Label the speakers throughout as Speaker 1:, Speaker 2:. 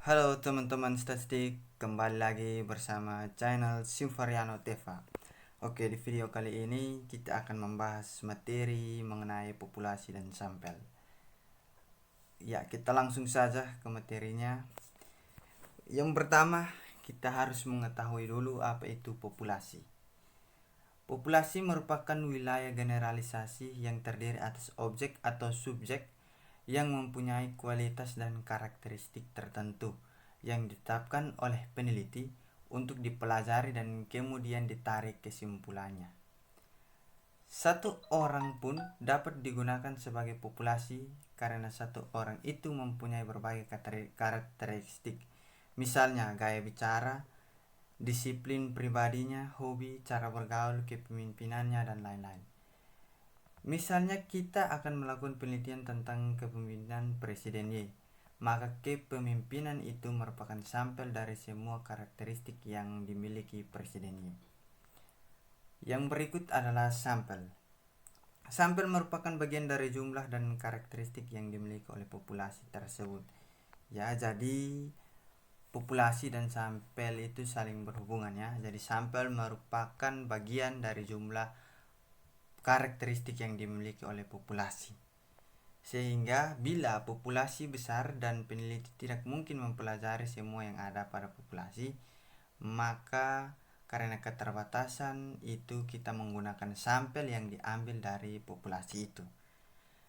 Speaker 1: Halo teman-teman statistik, kembali lagi bersama channel Simfariano Teva. Oke, di video kali ini kita akan membahas materi mengenai populasi dan sampel. Ya, kita langsung saja ke materinya. Yang pertama, kita harus mengetahui dulu apa itu populasi. Populasi merupakan wilayah generalisasi yang terdiri atas objek atau subjek yang mempunyai kualitas dan karakteristik tertentu yang ditetapkan oleh peneliti untuk dipelajari dan kemudian ditarik kesimpulannya. Satu orang pun dapat digunakan sebagai populasi karena satu orang itu mempunyai berbagai karakteristik. Misalnya gaya bicara, disiplin pribadinya, hobi, cara bergaul, kepemimpinannya, dan lain-lain. Misalnya kita akan melakukan penelitian tentang kepemimpinan Presiden Y, maka kepemimpinan itu merupakan sampel dari semua karakteristik yang dimiliki Presiden Y. Yang berikut adalah sampel. Sampel merupakan bagian dari jumlah dan karakteristik yang dimiliki oleh populasi tersebut. Ya, jadi populasi dan sampel itu saling berhubungan ya. Jadi sampel merupakan bagian dari jumlah karakteristik yang dimiliki oleh populasi. Sehingga bila populasi besar dan peneliti tidak mungkin mempelajari semua yang ada pada populasi, maka karena keterbatasan itu kita menggunakan sampel yang diambil dari populasi itu.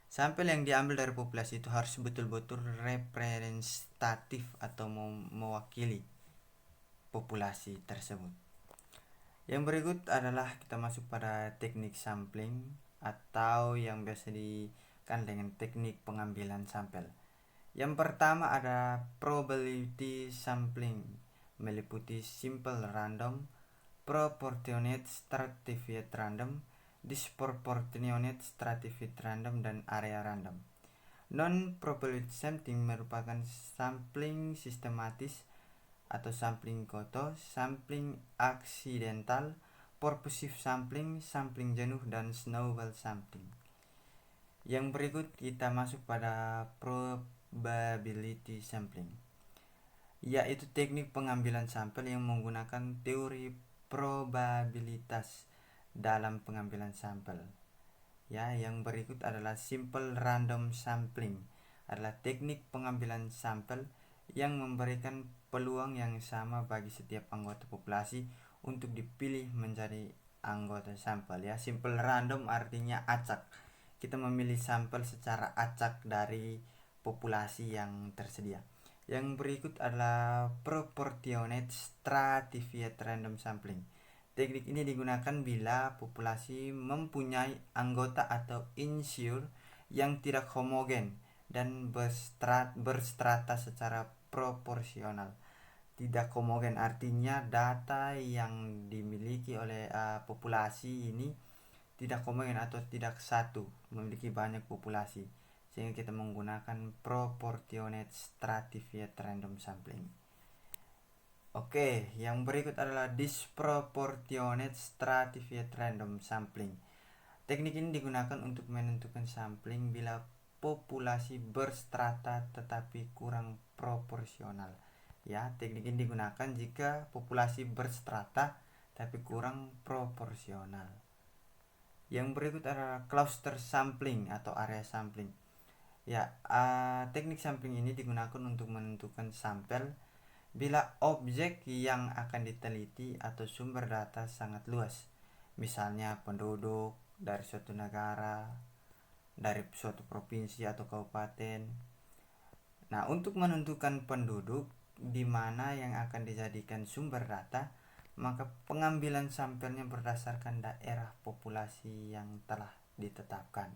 Speaker 1: Sampel yang diambil dari populasi itu harus betul-betul representatif atau mewakili populasi tersebut. Yang berikut adalah kita masuk pada teknik sampling atau yang biasa dikenal dengan teknik pengambilan sampel. Yang pertama ada probability sampling, meliputi simple random, proportionate stratified random, disproportionate stratified random, dan area random. Non-probability sampling merupakan sampling sistematis atau sampling koto, sampling aksidental, purposive sampling, sampling jenuh, dan snowball sampling. Yang berikut kita masuk pada probability sampling, yaitu teknik pengambilan sampel yang menggunakan teori probabilitas dalam pengambilan sampel. Ya, yang berikut adalah simple random sampling, adalah teknik pengambilan sampel yang memberikan peluang yang sama bagi setiap anggota populasi untuk dipilih menjadi anggota sampel ya. Simple random artinya acak. Kita memilih sampel secara acak dari populasi yang tersedia. Yang berikut adalah proportionate stratified random sampling. Teknik ini digunakan bila populasi mempunyai anggota atau unsur yang tidak homogen dan berstrata secara proporsional. Tidak homogen artinya data yang dimiliki oleh populasi ini tidak homogen atau tidak satu, memiliki banyak populasi, sehingga kita menggunakan proportionate stratified random sampling. Oke, yang berikut adalah disproportionate stratified random sampling. Teknik ini digunakan untuk menentukan sampling bila populasi berstrata tetapi kurang proporsional. Ya, teknik ini digunakan jika populasi berstrata tapi kurang proporsional. Yang berikut adalah cluster sampling atau area sampling. Ya, teknik sampling ini digunakan untuk menentukan sampel bila objek yang akan diteliti atau sumber data sangat luas, misalnya penduduk dari suatu negara, dari suatu provinsi atau kabupaten. Nah, untuk menentukan penduduk di mana yang akan dijadikan sumber data, maka pengambilan sampelnya berdasarkan daerah populasi yang telah ditetapkan.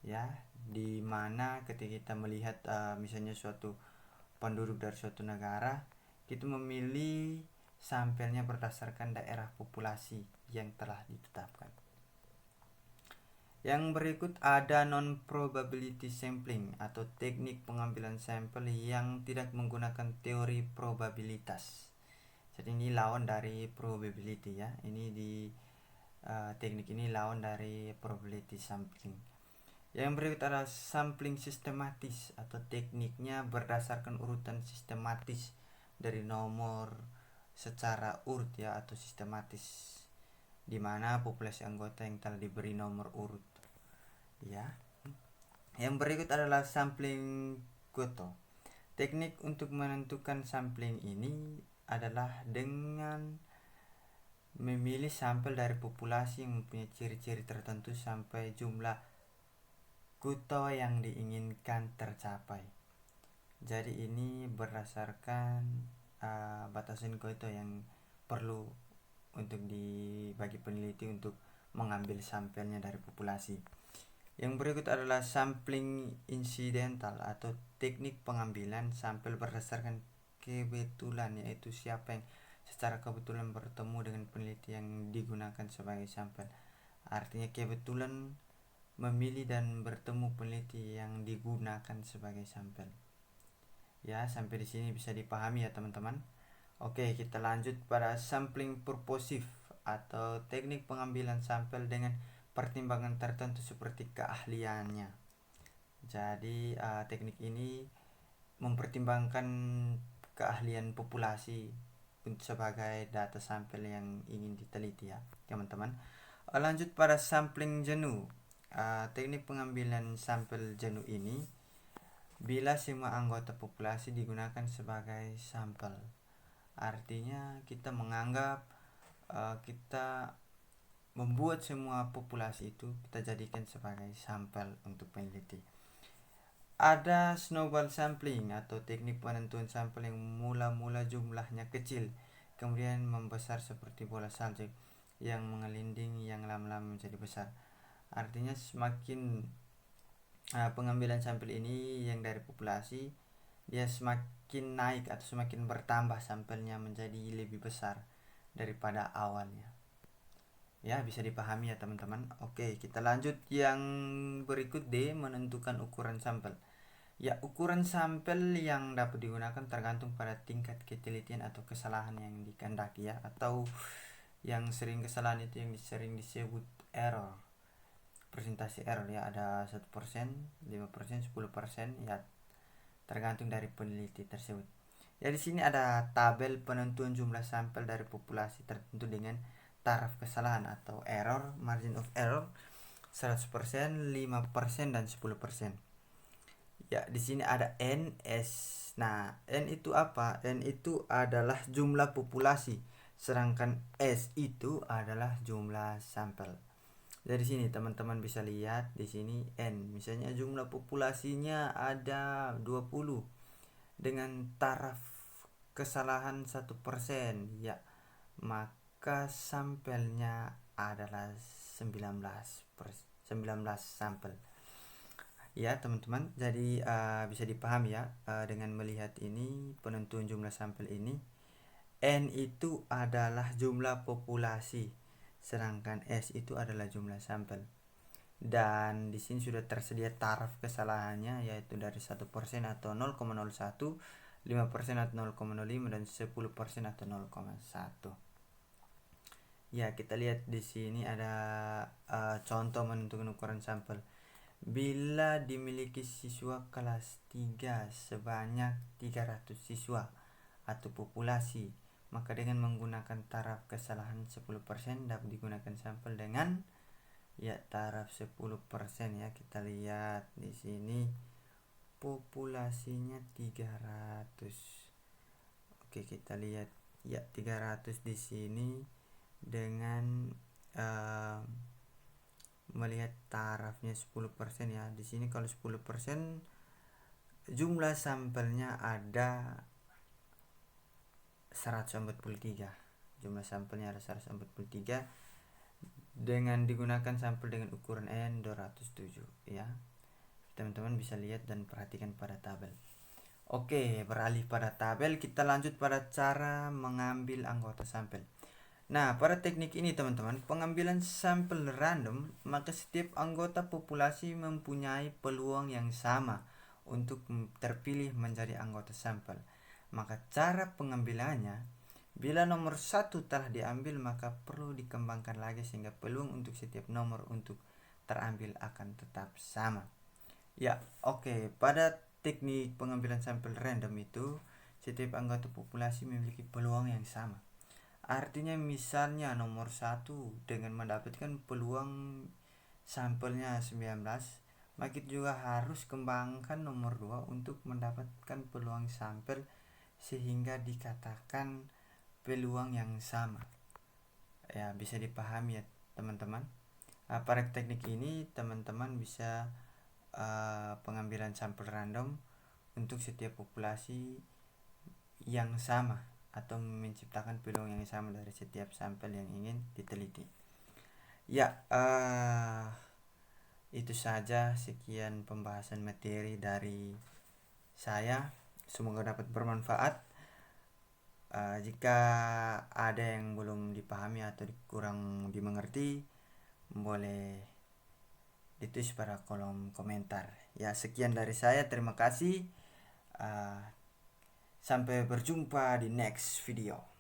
Speaker 1: Ya, di mana ketika kita melihat misalnya suatu penduduk dari suatu negara, kita memilih sampelnya berdasarkan daerah populasi yang telah ditetapkan. Yang berikut ada non-probability sampling atau teknik pengambilan sampel yang tidak menggunakan teori probabilitas. Jadi ini lawan dari probability ya. Ini di teknik ini lawan dari probability sampling. Yang berikut adalah sampling sistematis atau tekniknya berdasarkan urutan sistematis dari nomor secara urut ya, atau sistematis, di mana populasi anggota yang telah diberi nomor urut ya. Yang berikut adalah sampling Goto. Teknik untuk menentukan sampling ini adalah dengan memilih sampel dari populasi yang mempunyai ciri-ciri tertentu sampai jumlah Goto yang diinginkan tercapai. Jadi ini berdasarkan batasan Goto yang perlu untuk dibagi peneliti untuk mengambil sampelnya dari populasi. Yang berikut adalah sampling insidental atau teknik pengambilan sampel berdasarkan kebetulan, yaitu siapa yang secara kebetulan bertemu dengan peneliti yang digunakan sebagai sampel. Artinya kebetulan memilih dan bertemu peneliti yang digunakan sebagai sampel. Ya, sampai di sini bisa dipahami ya teman-teman. Oke, kita lanjut pada sampling purposive atau teknik pengambilan sampel dengan pertimbangan tertentu seperti keahliannya. Jadi teknik ini mempertimbangkan keahlian populasi sebagai data sampel yang ingin diteliti ya teman-teman. Lanjut pada sampling jenuh. Teknik pengambilan sampel jenuh ini bila semua anggota populasi digunakan sebagai sampel. Artinya kita menganggap kita membuat semua populasi itu kita jadikan sebagai sampel untuk peneliti. Ada snowball sampling atau teknik penentuan sampel yang mula-mula jumlahnya kecil kemudian membesar seperti bola salju yang mengelinding yang lama-lama menjadi besar. Artinya semakin pengambilan sampel ini yang dari populasi, dia semakin naik atau semakin bertambah sampelnya menjadi lebih besar daripada awalnya. Ya, bisa dipahami ya teman-teman. Oke, kita lanjut yang berikut D, menentukan ukuran sampel. Ya, ukuran sampel yang dapat digunakan tergantung pada tingkat ketelitian atau kesalahan yang dikehendaki ya, atau yang sering kesalahan itu yang sering disebut error. Persentase error ya, ada 1%, 5%, 10% ya, tergantung dari peneliti tersebut. Ya, di sini ada tabel penentuan jumlah sampel dari populasi tertentu dengan taraf kesalahan atau error, margin of error 100%, 5% dan 10%. Ya, di sini ada NS. Nah, N itu apa? N itu adalah jumlah populasi, sedangkan S itu adalah jumlah sampel. Dari sini teman-teman bisa lihat di sini N, misalnya jumlah populasinya ada 20 dengan taraf kesalahan 1%, ya, maka sampelnya adalah 19 sampel. Ya teman-teman, jadi bisa dipahami ya dengan melihat ini penentuan jumlah sampel ini. N itu adalah jumlah populasi, sedangkan S itu adalah jumlah sampel. Dan di sini sudah tersedia taraf kesalahannya, yaitu dari 1% atau 0,01, 5% atau 0,05 dan 10% atau 0,1. Ya, kita lihat di sini ada contoh menentukan ukuran sampel. Bila dimiliki siswa kelas 3 sebanyak 300 siswa atau populasi, maka dengan menggunakan taraf kesalahan 10% dapat digunakan sampel dengan ya taraf 10% ya. Kita lihat di sini populasinya 300. Oke, kita lihat ya 300 di sini dengan melihat tarafnya 10% ya. Di sini kalau 10% jumlah sampelnya ada 143. Jumlah sampelnya ada 143 dengan digunakan sampel dengan ukuran N 207 ya. Teman-teman bisa lihat dan perhatikan pada tabel. Oke, beralih pada tabel, kita lanjut pada cara mengambil anggota sampel. Nah, pada teknik ini teman-teman, pengambilan sampel random, maka setiap anggota populasi mempunyai peluang yang sama untuk terpilih menjadi anggota sampel. Maka cara pengambilannya, bila nomor 1 telah diambil, maka perlu dikembangkan lagi sehingga peluang untuk setiap nomor untuk terambil akan tetap sama. Ya, oke. Pada teknik pengambilan sampel random itu, setiap anggota populasi memiliki peluang yang sama. Artinya misalnya nomor 1 dengan mendapatkan peluang sampelnya 19, maka kita juga harus kembangkan nomor 2 untuk mendapatkan peluang sampel sehingga dikatakan peluang yang sama. Ya, bisa dipahami ya teman-teman. Pada teknik ini teman-teman bisa pengambilan sampel random untuk setiap populasi yang sama atau menciptakan peluang yang sama dari setiap sampel yang ingin diteliti. Ya, itu saja, sekian pembahasan materi dari saya. Semoga dapat bermanfaat. Jika ada yang belum dipahami atau kurang dimengerti, boleh ditulis pada kolom komentar. Ya, sekian dari saya. Terima kasih. Sampai berjumpa di next video.